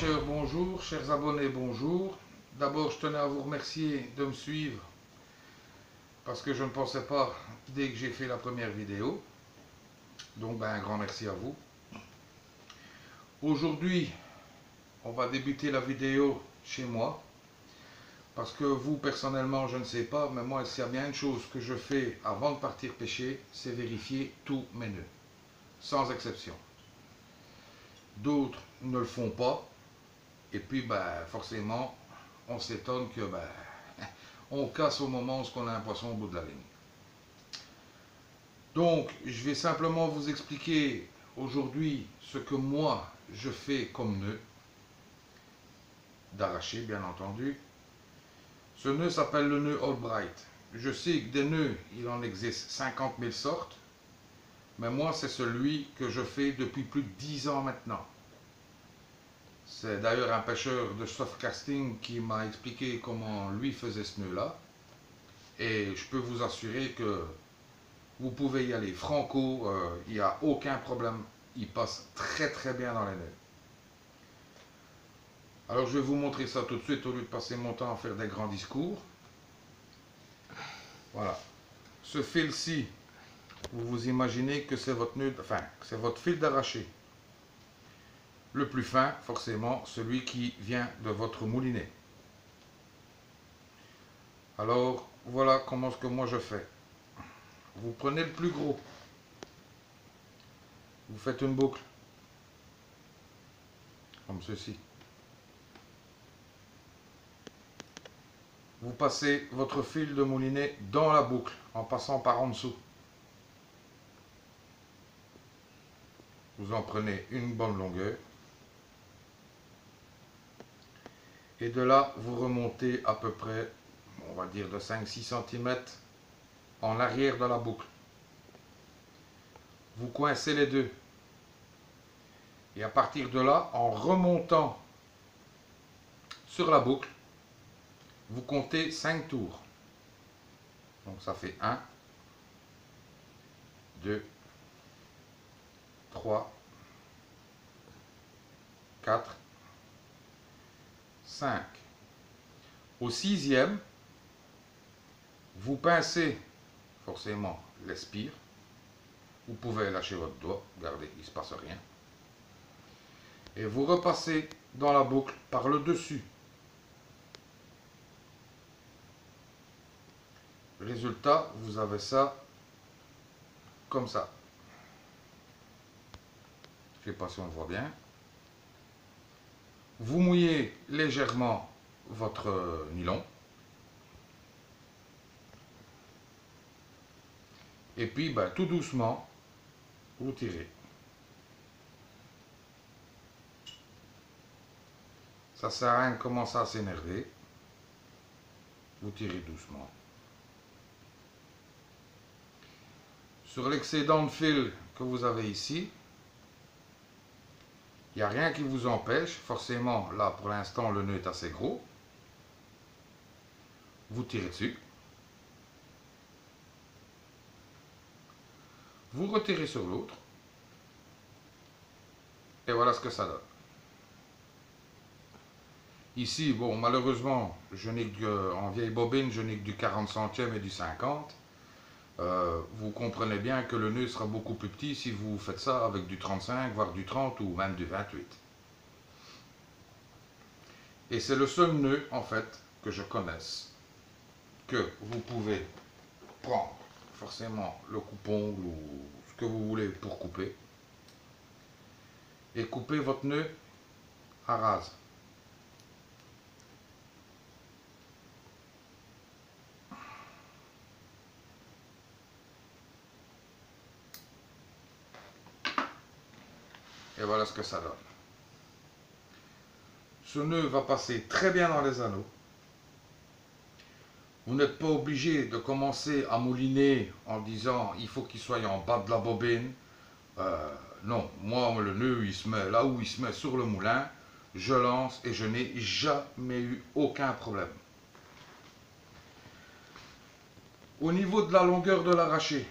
pêcheurs, bonjour. Chers abonnés, bonjour. D'abord, je tenais à vous remercier de me suivre parce que je ne pensais pas dès que j'ai fait la première vidéo. Donc, un grand merci à vous. Aujourd'hui, on va débuter la vidéo chez moi parce que vous, personnellement, je ne sais pas, mais moi, s'il y a bien une chose que je fais avant de partir pêcher, c'est vérifier tous mes nœuds, sans exception. D'autres ne le font pas. Et puis, forcément, on s'étonne que on casse au moment où on a un poisson au bout de la ligne. Donc, je vais simplement vous expliquer aujourd'hui ce que moi, je fais comme nœud, d'arracher, bien entendu. Ce nœud s'appelle le nœud Albright. Je sais que des nœuds, il en existe 50 000 sortes, mais moi, c'est celui que je fais depuis plus de 10 ans maintenant. C'est d'ailleurs un pêcheur de softcasting qui m'a expliqué comment lui faisait ce nœud-là. Et je peux vous assurer que vous pouvez y aller franco, il n'y a aucun problème. Il passe très très bien dans les nœuds. Alors je vais vous montrer ça tout de suite au lieu de passer mon temps à faire des grands discours. Voilà. Ce fil-ci, vous vous imaginez que c'est votre nœud, enfin, c'est votre fil d'arraché. Le plus fin, forcément, celui qui vient de votre moulinet. Alors, voilà comment ce que moi je fais. Vous prenez le plus gros. Vous faites une boucle. Comme ceci. Vous passez votre fil de moulinet dans la boucle, en passant par en dessous. Vous en prenez une bonne longueur. Et de là, vous remontez à peu près, on va dire de 5-6 cm en arrière de la boucle. Vous coincez les deux. Et à partir de là, en remontant sur la boucle, vous comptez 5 tours. Donc ça fait 1, 2, 3, 4, 5. Au 6e, vous pincez forcément l'espire. Vous pouvez lâcher votre doigt, regardez, il ne se passe rien. Et vous repassez dans la boucle par le dessus. Résultat, vous avez ça comme ça. Je ne sais pas si on voit bien. Vous mouillez légèrement votre nylon. Et puis, tout doucement, vous tirez. Ça ne sert à rien de commencer à s'énerver. Vous tirez doucement. Sur l'excédent de fil que vous avez ici, il n'y a rien qui vous empêche. Forcément, là, pour l'instant, le nœud est assez gros. Vous tirez dessus. Vous retirez sur l'autre. Et voilà ce que ça donne. Ici, bon, malheureusement, je n'ai que, en vieille bobine, je n'ai que du 40 centièmes et du 50. Vous comprenez bien que le nœud sera beaucoup plus petit si vous faites ça avec du 35, voire du 30 ou même du 28. Et c'est le seul nœud, en fait, que je connaisse, que vous pouvez prendre forcément le coupe-ongle ou ce que vous voulez pour couper, et couper votre nœud à rase. Et voilà ce que ça donne. Ce nœud va passer très bien dans les anneaux. Vous n'êtes pas obligé de commencer à mouliner en disant il faut qu'il soit en bas de la bobine. Non, moi le nœud il se met là où il se met sur le moulin, je lance et je n'ai jamais eu aucun problème. Au niveau de la longueur de l'arraché,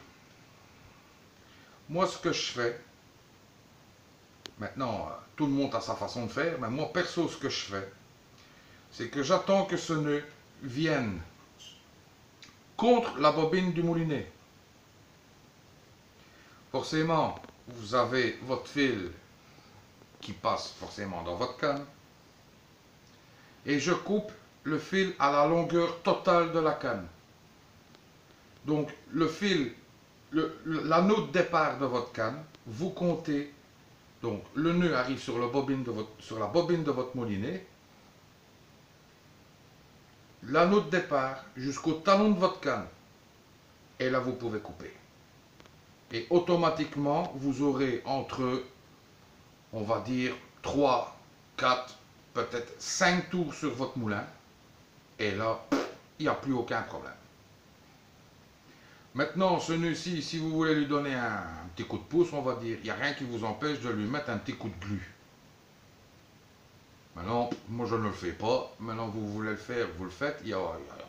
moi ce que je fais, Maintenant, tout le monde a sa façon de faire, mais moi perso, ce que je fais, c'est que j'attends que ce nœud vienne contre la bobine du moulinet. Forcément, vous avez votre fil qui passe forcément dans votre canne. Et je coupe le fil à la longueur totale de la canne. Donc le fil, l'anneau de départ de votre canne, vous comptez, donc le nœud arrive sur la bobine de votre moulinet, l'anneau de départ jusqu'au talon de votre canne, et là vous pouvez couper. Et automatiquement vous aurez entre, on va dire, 3, 4, peut-être 5 tours sur votre moulin, et là, il n'y a plus aucun problème. Maintenant, ce nœud-ci, si vous voulez lui donner un petit coup de pouce, on va dire, il n'y a rien qui vous empêche de lui mettre un petit coup de glu. Maintenant, moi je ne le fais pas. Maintenant, vous voulez le faire, vous le faites, il n'y a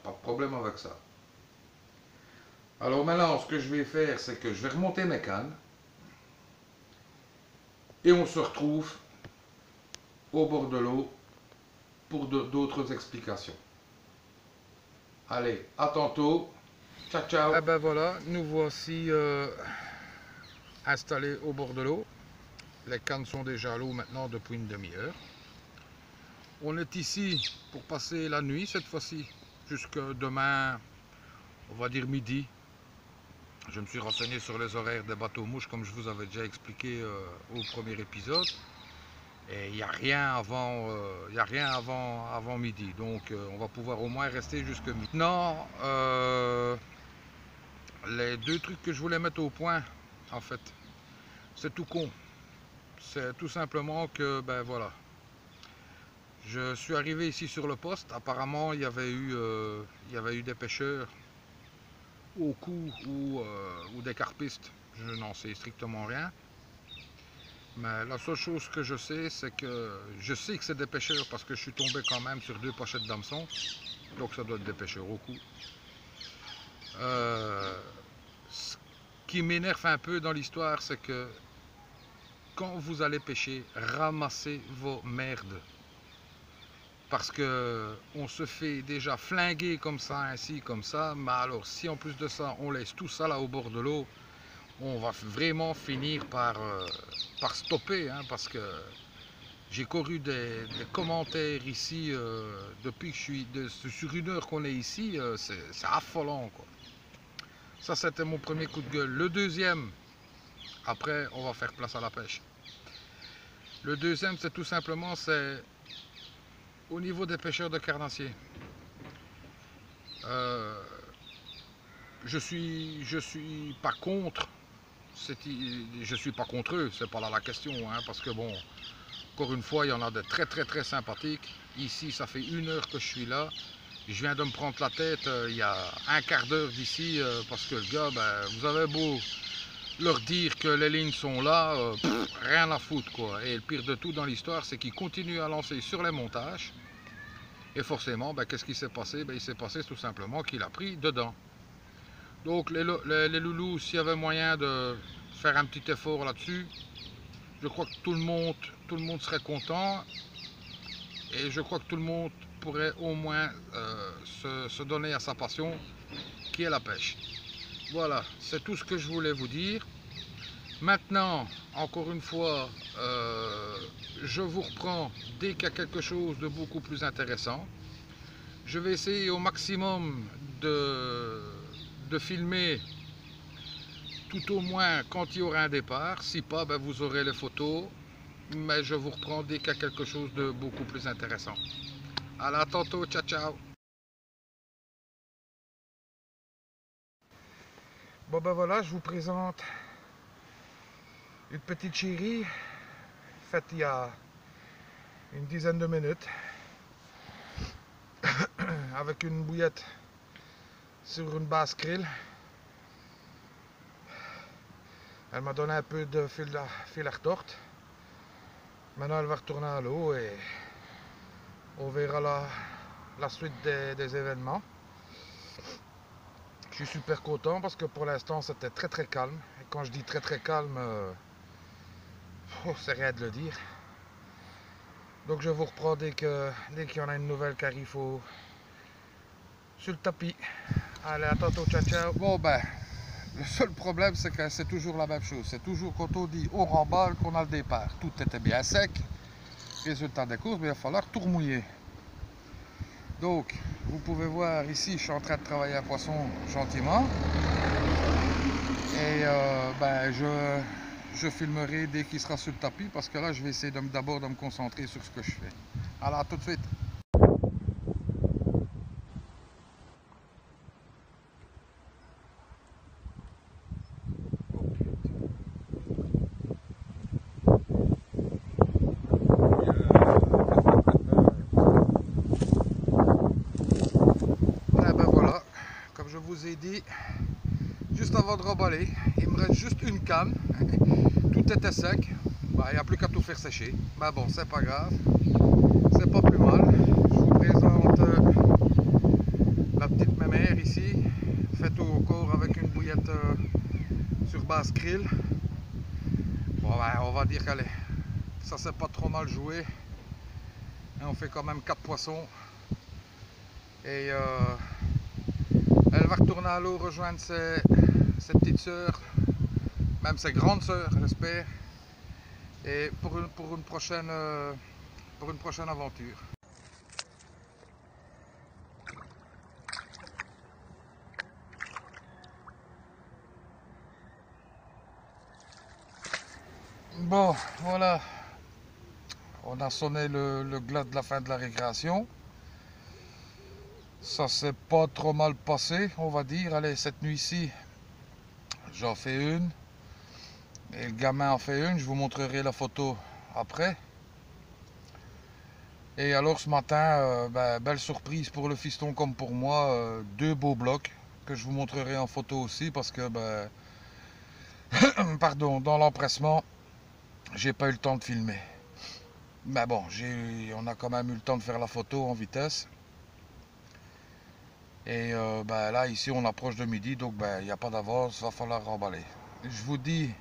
pas de problème avec ça. Alors maintenant, ce que je vais faire, c'est que je vais remonter mes cannes. Et on se retrouve au bord de l'eau pour d'autres explications. Allez, à tantôt. Ciao, ciao. Eh ben voilà, nous voici installés au bord de l'eau. Les cannes sont déjà à l'eau maintenant depuis une demi-heure. On est ici pour passer la nuit cette fois-ci, jusque demain, on va dire midi. Je me suis renseigné sur les horaires des bateaux mouches comme je vous avais déjà expliqué au premier épisode. Et il n'y a rien avant midi, donc on va pouvoir au moins rester jusque midi. Maintenant, les deux trucs que je voulais mettre au point, en fait, c'est tout con. C'est tout simplement que, ben voilà, je suis arrivé ici sur le poste. Apparemment, il y avait eu des pêcheurs au cou ou des carpistes. Je n'en sais strictement rien. Mais la seule chose que je sais, c'est que je sais que c'est des pêcheurs parce que je suis tombé quand même sur 2 pochettes d'hameçon. Donc ça doit être des pêcheurs au cou. Ce qui m'énerve un peu dans l'histoire, c'est que quand vous allez pêcher, ramassez vos merdes. Parce que on se fait déjà flinguer comme ça, ainsi, comme ça. Mais alors, si en plus de ça, on laisse tout ça là au bord de l'eau, on va vraiment finir par stopper. Hein, parce que j'ai couru des commentaires ici depuis que sur une heure qu'on est ici. C'est affolant, quoi. Ça, c'était mon premier coup de gueule. Le deuxième, après, on va faire place à la pêche. Le deuxième, c'est tout simplement, c'est au niveau des pêcheurs de carnassiers. Je suis pas contre, je suis pas contre eux, c'est pas là la question, hein, parce que bon, encore une fois, il y en a de très très très sympathiques. Ici, ça fait une heure que je suis là. Je viens de me prendre la tête il y a un quart d'heure d'ici, parce que le gars, ben, vous avez beau leur dire que les lignes sont là, rien à foutre, quoi. Et le pire de tout dans l'histoire, c'est qu'ils continuent à lancer sur les montages. Et forcément, ben, qu'est-ce qui s'est passé? Ben, il s'est passé tout simplement qu'il a pris dedans. Donc les loulous, s'il y avait moyen de faire un petit effort là-dessus, je crois que tout le monde serait content. Et je crois que tout le monde pourrait au moins se donner à sa passion, qui est la pêche. Voilà, c'est tout ce que je voulais vous dire. Maintenant, encore une fois, je vous reprends dès qu'il y a quelque chose de beaucoup plus intéressant. Je vais essayer au maximum de filmer tout au moins quand il y aura un départ. Si pas, ben vous aurez les photos. Mais je vous reprends dès qu'il y a quelque chose de beaucoup plus intéressant. Allez, à tantôt, ciao ciao. Bon ben voilà, je vous présente une petite chérie faite il y a une dizaine de minutes avec une bouillette sur une basse krill. Elle m'a donné un peu de fil à retordre. Maintenant elle va retourner à l'eau et on verra la suite des événements. Je suis super content parce que pour l'instant c'était très très calme. Et quand je dis très très calme, Oh, c'est rien de le dire. Donc je vous reprends dès qu'il y en a une nouvelle qui arrive sur le tapis. Allez, à tantôt, ciao ciao. Bon ben, le seul problème c'est que c'est toujours la même chose. C'est toujours quand on dit on remballe qu'on a le départ. Tout était bien sec. Résultat des courses, mais il va falloir tout remouiller. Donc, vous pouvez voir ici, je suis en train de travailler un poisson gentiment. Et ben, je filmerai dès qu'il sera sur le tapis parce que là, je vais essayer d'abord de me concentrer sur ce que je fais. Alors, à tout de suite. Et ben voilà, comme je vous ai dit, juste avant de remballer, il me reste juste une canne. Tout était sec. Bah, il n'y a plus qu'à tout faire sécher. Mais bon, c'est pas grave. C'est pas plus mal. Je vous présente la petite mémère ici. Faite au corps avec une bouillette sur base krill. Bon, bah, on va dire qu'elle ça s'est pas trop mal joué. Et on fait quand même 4 poissons. Et elle va retourner à l'eau rejoindre ses petites sœurs. Même ses grandes sœurs, j'espère. Et pour une prochaine aventure. Bon, voilà, on a sonné le glas de la fin de la récréation. Ça s'est pas trop mal passé, on va dire. Allez, cette nuit-ci, j'en fais une. Et le gamin en fait une, je vous montrerai la photo après. Et alors ce matin, ben, belle surprise pour le fiston comme pour moi, 2 beaux blocs que je vous montrerai en photo aussi parce que, ben, pardon, dans l'empressement, j'ai pas eu le temps de filmer. Mais bon, on a quand même eu le temps de faire la photo en vitesse. Et ben, là, ici, on approche de midi, donc ben, il n'y a pas d'avance, va falloir remballer. Je vous dis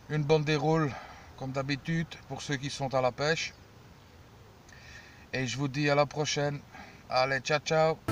une bonne déroule, comme d'habitude, pour ceux qui sont à la pêche. Et je vous dis à la prochaine. Allez, ciao, ciao!